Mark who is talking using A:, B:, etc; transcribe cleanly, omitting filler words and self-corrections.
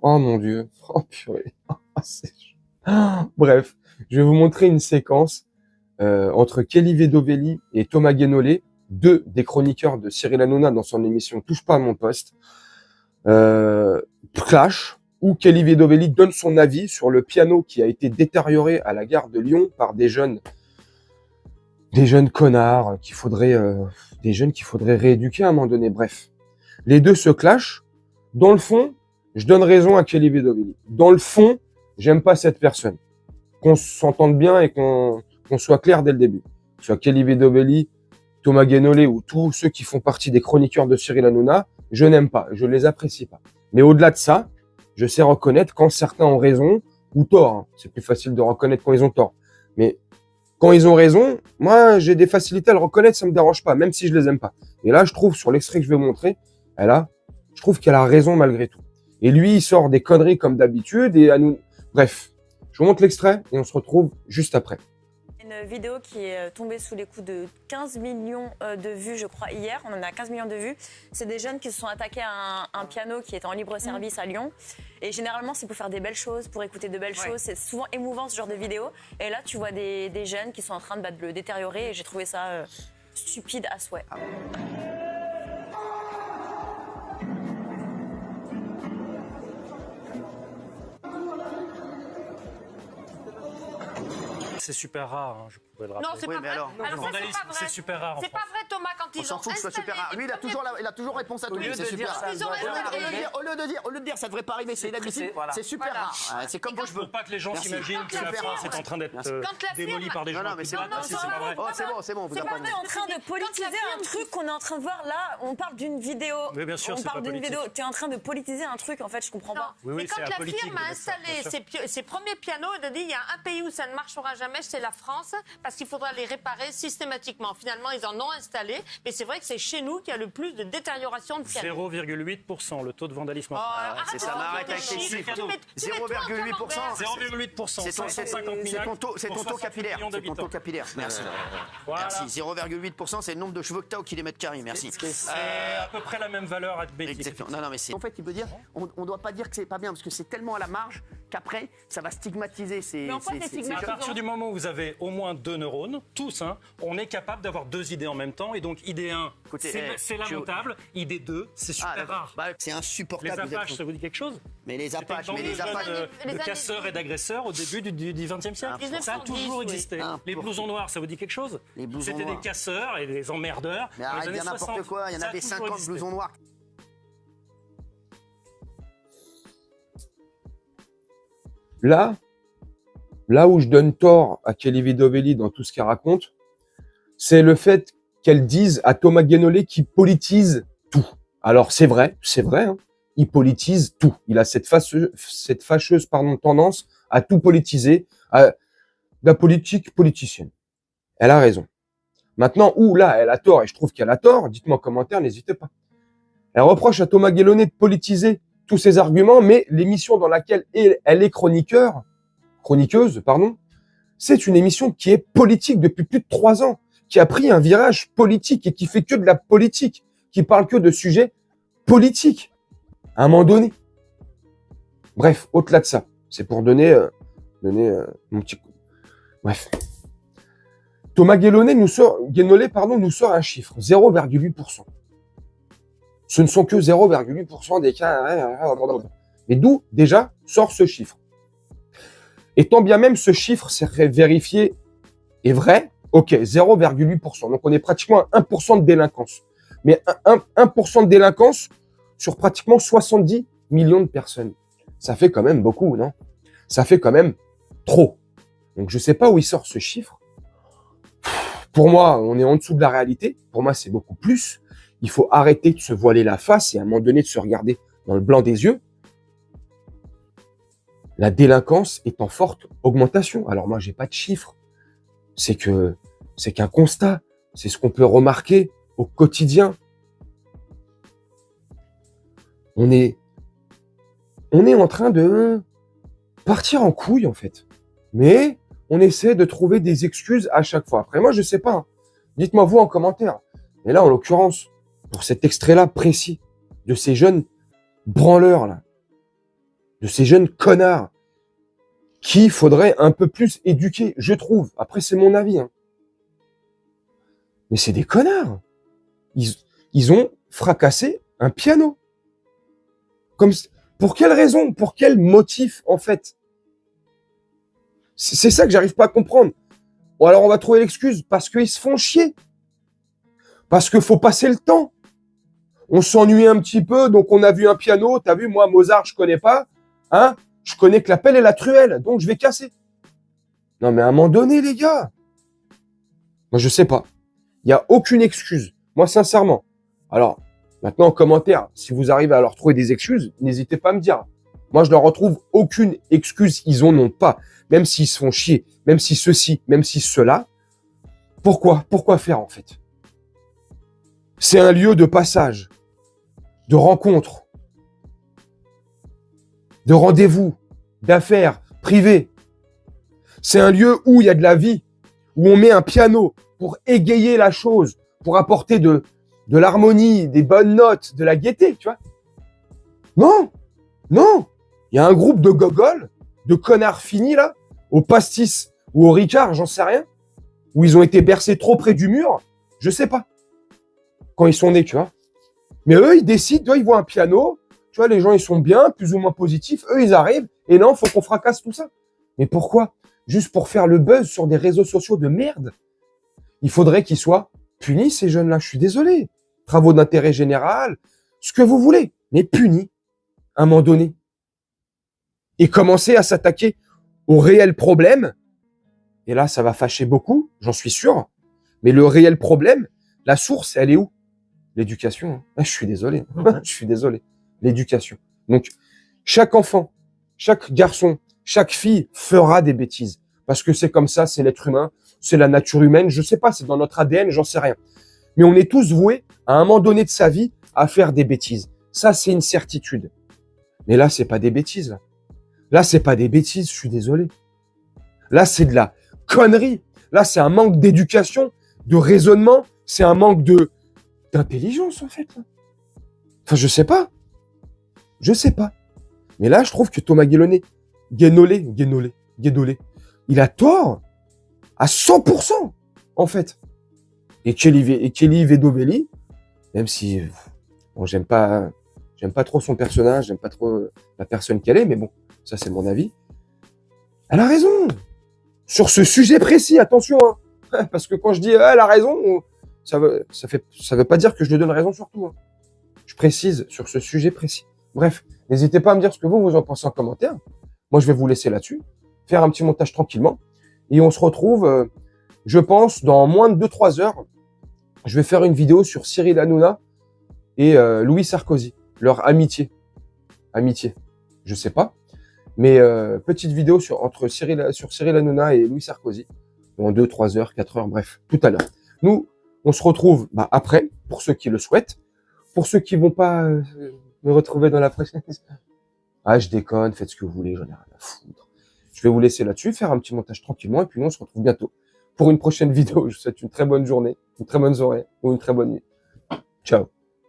A: Oh mon Dieu. Oh purée. Bref, je vais vous montrer une séquence entre Kelly Vedovelli et Thomas Guénolé, deux des chroniqueurs de Cyril Hanouna dans son émission Touche pas à mon poste. Clash, où Kelly Vedovelli donne son avis sur le piano qui a été détérioré à la gare de Lyon par des jeunes connards des jeunes qu'il faudrait rééduquer à un moment donné. Bref, les deux se clashent. Dans le fond, je donne raison à Kelly Vedovelli. Dans le fond, j'aime pas cette personne. Qu'on s'entende bien et qu'on soit clair dès le début. Que ce soit Kelly Vedovelli, Thomas Guénolé ou tous ceux qui font partie des chroniqueurs de Cyril Hanouna, je n'aime pas, je les apprécie pas. Mais au-delà de ça, je sais reconnaître quand certains ont raison ou tort. Hein. C'est plus facile de reconnaître quand ils ont tort. Mais quand ils ont raison, moi, j'ai des facilités à le reconnaître, ça me dérange pas, même si je les aime pas. Et là, je trouve, sur l'extrait que je vais vous montrer, je trouve qu'elle a raison malgré tout. Et lui, il sort des conneries comme d'habitude et à nous... Bref, je vous montre l'extrait et on se retrouve juste après.
B: Une vidéo qui est tombée sous les coups de 15 millions de vues, je crois, hier. On en a 15 millions de vues. C'est des jeunes qui se sont attaqués à un piano qui est en libre service à Lyon. Et généralement, c'est pour faire des belles choses, pour écouter de belles choses. C'est souvent émouvant, ce genre de vidéo. Et là, tu vois des jeunes qui sont en train de le détériorer. Et j'ai trouvé ça stupide à souhait.
C: C'est super rare, hein, je pouvais le rappeler.
D: Non, c'est pas vrai. Alors
C: c'est super rare.
D: C'est pas vrai, Thomas, quand ils ont
E: s'en fout que ce soit super rare. Lui, il a toujours réponse à tout. C'est super rare. Au lieu de dire, ça devrait pas arriver, c'est inadmissible. C'est super rare. C'est comme vos cheveux.
C: Pour pas que les gens s'imaginent que la France est en train d'être démolie par des gens.
E: Non, mais c'est pas vrai. Oh, c'est bon, vous
B: en train de politiser un truc qu'on est en train de voir là. On parle d'une vidéo.
C: Oui, bien sûr,
B: on parle d'une vidéo. Tu es en train de politiser un truc, en fait, je comprends pas.
D: Mais quand la firme a installé ses premiers pianos, elle a dit il y a un pays où ça ne marchera jamais, c'est la France, parce qu'il faudra les réparer systématiquement. Finalement, ils en ont installé, mais c'est vrai que c'est chez nous qu'il y a le plus de détérioration de pianos.
C: 0,8%, le taux de vandalisme.
E: C'est ça, m'arrête avec les chiffres. 0,8%. C'est ton taux capillaire. C'est ton taux capillaire. Merci. Merci. 0,8%, c'est le nombre de cheveux que tu as au kilomètre carré. Merci.
C: C'est à peu près la même valeur arithmétique.
E: Exactement. Non, mais c'est. En fait, il veut dire, on ne doit pas dire que c'est pas bien, parce que c'est tellement à la marge qu'après, ça va stigmatiser ces.
C: À partir du moment où vous avez au moins deux neurones, tous, hein, on est capable d'avoir deux idées en même temps. Et donc, idée 1, c'est lamentable. Idée 2, c'est super rare.
E: C'est insupportable.
C: Les Apaches, ça vous dit quelque chose?
E: Mais les Apaches,
C: de casseurs et d'agresseurs au début du XXe siècle. Ça a toujours existé. Les blousons noirs, ça vous dit quelque chose? C'était des casseurs et des emmerdeurs.
E: Mais arrête de dire n'importe quoi, il y en avait 50 blousons noirs.
A: Là où je donne tort à Kelly Vedovelli dans tout ce qu'elle raconte, c'est le fait qu'elle dise à Thomas Guénolé qu'il politise tout. Alors c'est vrai, hein, il politise tout. Il a cette fâcheuse tendance à tout politiser, à la politique politicienne. Elle a raison. Maintenant, là, elle a tort, et je trouve qu'elle a tort, dites-moi en commentaire, n'hésitez pas. Elle reproche à Thomas Guénolé de politiser tous ses arguments, mais l'émission dans laquelle elle est chroniqueuse, c'est une émission qui est politique depuis plus de 3 ans, qui a pris un virage politique et qui fait que de la politique, qui parle que de sujets politiques, à un moment donné. Bref, au-delà de ça, c'est pour donner mon petit coup. Bref. Thomas Guénolé nous sort un chiffre, 0,8%. Ce ne sont que 0,8% des cas. Mais d'où déjà sort ce chiffre? Et tant bien même ce chiffre serait vérifié et vrai, ok, 0,8%. Donc on est pratiquement à 1% de délinquance. Mais 1% de délinquance sur pratiquement 70 millions de personnes. Ça fait quand même beaucoup, non? Ça fait quand même trop. Donc je sais pas où il sort ce chiffre. Pour moi, on est en dessous de la réalité. Pour moi, c'est beaucoup plus. Il faut arrêter de se voiler la face et à un moment donné de se regarder dans le blanc des yeux. La délinquance est en forte augmentation. Alors moi, j'ai pas de chiffres. C'est qu'un constat. C'est ce qu'on peut remarquer au quotidien. On est en train de partir en couille, en fait. Mais on essaie de trouver des excuses à chaque fois. Après, moi, je sais pas. Hein. Dites-moi vous en commentaire. Mais là, en l'occurrence, pour cet extrait-là précis de ces jeunes branleurs, là, de ces jeunes connards, qu'il faudrait un peu plus éduquer, je trouve. Après, c'est mon avis. Hein. Mais c'est des connards. Ils ont fracassé un piano. Comme, pour quelle raison? Pour quel motif, en fait? C'est ça que j'arrive pas à comprendre. Bon, alors on va trouver l'excuse. Parce qu'ils se font chier. Parce qu'il faut passer le temps. On s'ennuie un petit peu, donc on a vu un piano. T'as vu, moi, Mozart, je connais pas. Hein? Je connais que la pelle et la truelle, donc je vais casser. Non, mais à un moment donné, les gars. Moi, je sais pas. Il y a aucune excuse. Moi, sincèrement. Alors, maintenant, en commentaire, si vous arrivez à leur trouver des excuses, n'hésitez pas à me dire. Moi, je leur retrouve aucune excuse. Ils en ont pas. Même s'ils se font chier, même si ceci, même si cela. Pourquoi? Pourquoi faire, en fait? C'est un lieu de passage, de rencontre, de rendez-vous, d'affaires privées. C'est un lieu où il y a de la vie, où on met un piano pour égayer la chose, pour apporter de l'harmonie, des bonnes notes, de la gaieté, tu vois. Non, non. Il y a un groupe de gogoles, de connards finis, là, au pastis ou au Ricard, j'en sais rien, où ils ont été bercés trop près du mur, je sais pas, quand ils sont nés, tu vois. Mais eux, ils décident, ils voient un piano, tu vois, les gens, ils sont bien, plus ou moins positifs, eux, ils arrivent, et non, faut qu'on fracasse tout ça. Mais pourquoi? Juste pour faire le buzz sur des réseaux sociaux de merde. Il faudrait qu'ils soient punis, ces jeunes-là, je suis désolé. Travaux d'intérêt général, ce que vous voulez, mais punis, à un moment donné. Et commencer à s'attaquer au réel problème. Et là, ça va fâcher beaucoup, j'en suis sûr. Mais le réel problème, la source, elle est où? L'éducation. Hein. Ah, je suis désolé. Je suis désolé. L'éducation. Donc, chaque enfant, chaque garçon, chaque fille fera des bêtises. Parce que c'est comme ça, c'est l'être humain, c'est la nature humaine, je sais pas, c'est dans notre ADN, j'en sais rien. Mais on est tous voués, à un moment donné de sa vie, à faire des bêtises. Ça, c'est une certitude. Mais là, c'est pas des bêtises. Là, c'est pas des bêtises, je suis désolé. Là, c'est de la connerie. Là, c'est un manque d'éducation, de raisonnement, c'est un manque d'intelligence, en fait. Enfin, je sais pas. Je sais pas. Mais là, je trouve que Thomas Guénolé, il a tort à 100%, en fait. Et Kelly Vedovelli, même si bon, j'aime pas trop son personnage, j'aime pas trop la personne qu'elle est, mais bon, ça c'est mon avis. Elle a raison sur ce sujet précis. Attention, hein, parce que quand je dis elle a raison, ça veut pas dire que je lui donne raison sur tout. Hein. Je précise sur ce sujet précis. Bref, n'hésitez pas à me dire ce que vous en pensez en commentaire. Moi, je vais vous laisser là-dessus, faire un petit montage tranquillement, et on se retrouve, je pense, dans moins de 2-3 heures. Je vais faire une vidéo sur Cyril Hanouna et Louis Sarkozy, leur amitié. Amitié, je sais pas. Mais petite vidéo sur Cyril Hanouna et Louis Sarkozy. Dans 2-3 heures, 4 heures, bref, tout à l'heure. Nous, on se retrouve après, pour ceux qui le souhaitent. Pour ceux qui vont pas me retrouver dans la prochaine... Ah, je déconne, faites ce que vous voulez, j'en ai rien à foutre. Je vais vous laisser là-dessus, faire un petit montage tranquillement, et puis nous, on se retrouve bientôt pour une prochaine vidéo. Je vous souhaite une très bonne journée, une très bonne soirée ou une très bonne nuit. Ciao.